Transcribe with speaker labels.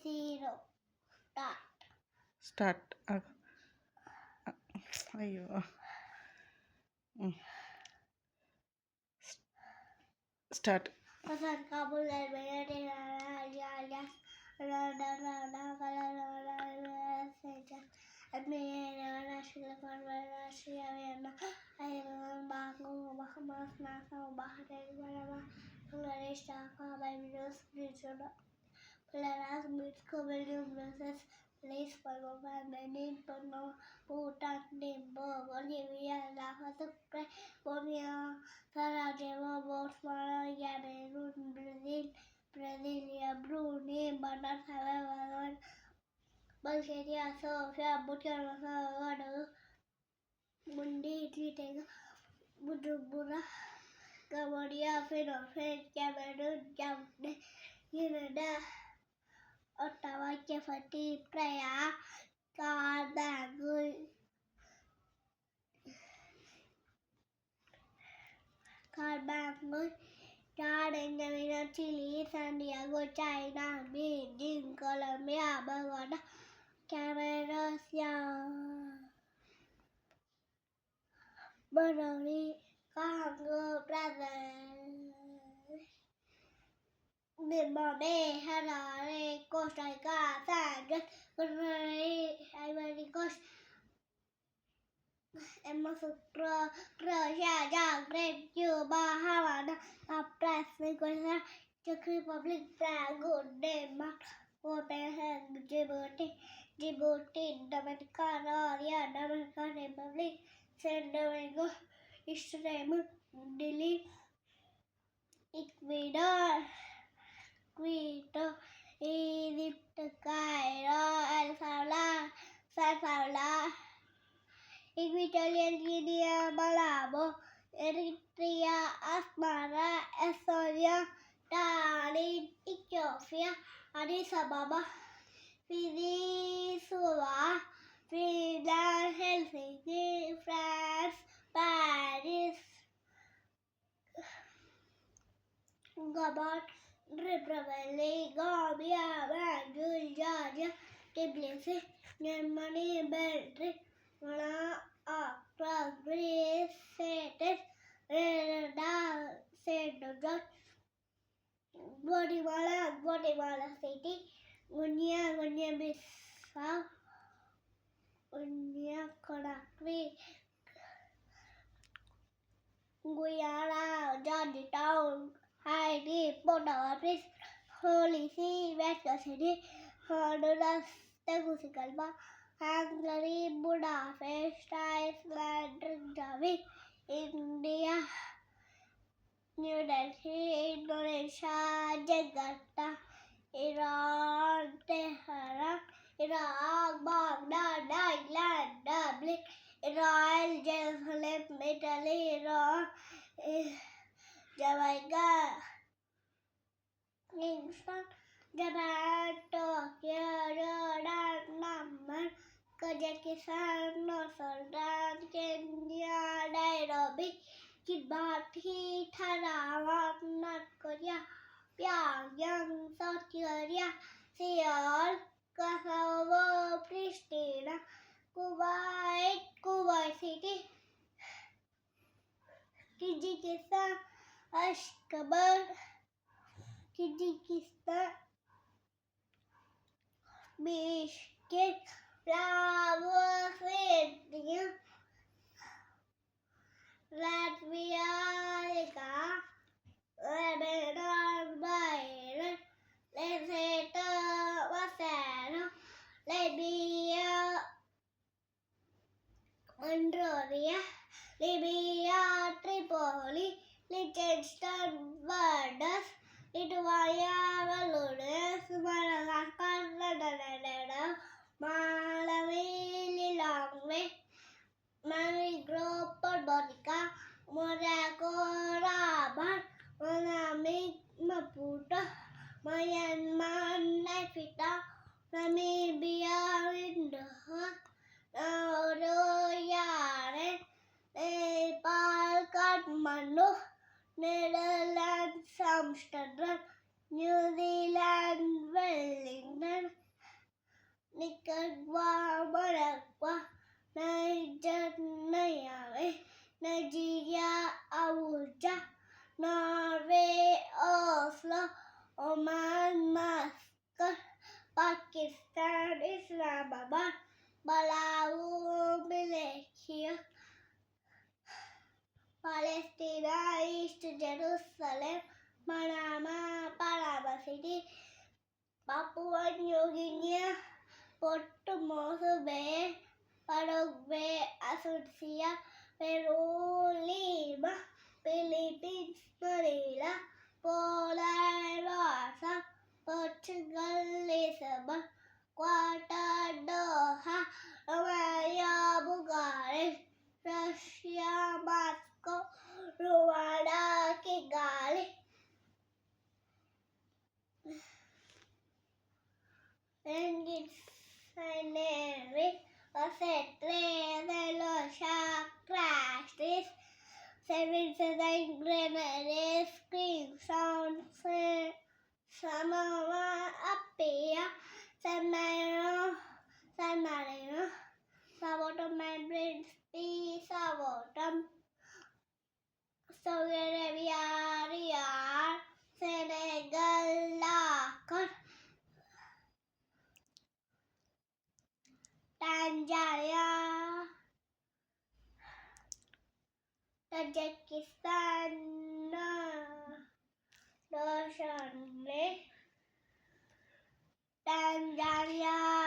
Speaker 1: 0.
Speaker 2: Start. ஐயோ start.
Speaker 1: Pasar kabul dan menjadi alias rada saja. Admiralnya silakan bersiapnya. Ayo bangun bahas nasa bahas dari mana Indonesia kabar virus dicoba. Pelaras berkebelum proses Please perlukan menin penuh hutan timbo Bolivia lava sukre Borneo Sarajevo Botswana Cameroon Brasilia Brunei Bandar Salawat Bulgaria Sofia Burkina Faso Burundi Twitter Bujumbura Cambodia Phnom Penh Cameroon Canada Ottawa Chefati Praia Carbangui Cardenavina Chile San Diego China Beijing Colombia Bogotá Cameroon Burundi Congo Brazil Zimbabwe Harare Costa Rica San Ivory Coast Russia Zagreb Cuba Havana Capricorn Czech Republic Prague Denmark Copenhagen Djibouti Dominicana Dominican Republic Saint Domingo Israel Delhi Ecuador Quito Egypt Cairo El Salvador San Salvador Equatorial Guinea Malabo Eritrea Asmara Estonia Tallinn Ethiopia Addis Ababa Fiji Suva Finland Helsinki France Paris Gabon Republic Gambia Banjul Georgia Tbilisi Germany Belgium Accra Greece Athens St. George Guatemala City Guinea-Bissau Conakry Guyana Georgetown Haiti Port-au-Prince Holy See Vatican City Honduras Tegucigalpa Hungary Budapest Iceland Reykjavik India New Delhi Indonesia Jakarta Iran Tehran Iraq Baghdad Ireland Dublin Israel Jerusalem Italy Iran Jamaica Kingston Japan Tokyo Jordan Amman Kazakhstan North Sudan Kenya Nairobi Djibouti Taiwan North Korea Pyongyang South Korea Seoul Kosovo Pristina Kuwait City Kyrgyzstan Ashgabat Kyrgyzstan Bishkek Latvia Lebanon Beirut Lesotho Vassano Libya Monrovia Libya Tripoli Liechtenstein Vaduz Lithuania Vilnius Madagascar Netherlands Malawi Lilongwe Montenegro Podgorica Monaco Rabat Mozambique Maputo Myanmar Naypyidaw Namibia Windhoek Nauru Yaren Nepal Kathmandu Netherlands Amsterdam New Zealand Wellington Nicaragua, Managua, Nigeria, Nigeria, Abuja, Norway, Oslo, Oman, Muscat, Pakistan, Islamabad, Malawi, Malaysia, Palestine, East Jerusalem, Panama City, Papua New Guinea, Porto Bay, Paraguay, Asunción, Perú, Lima, Philippines, Manila, Poland, Warsaw, Portugal, Lisbon, Qatar, Doha, Romania, Bucharest, Russia, Moscow, Rwanda, Kigali, Scenery, Crashes, Seven Grenades, Scream Sound, Samoa, Apia, San Marino, Savotum Membranes, Savotum, Saudi Arabia, Riyadh, Senegal, Lahore, Tanzania, Tajikistan, Tanzania,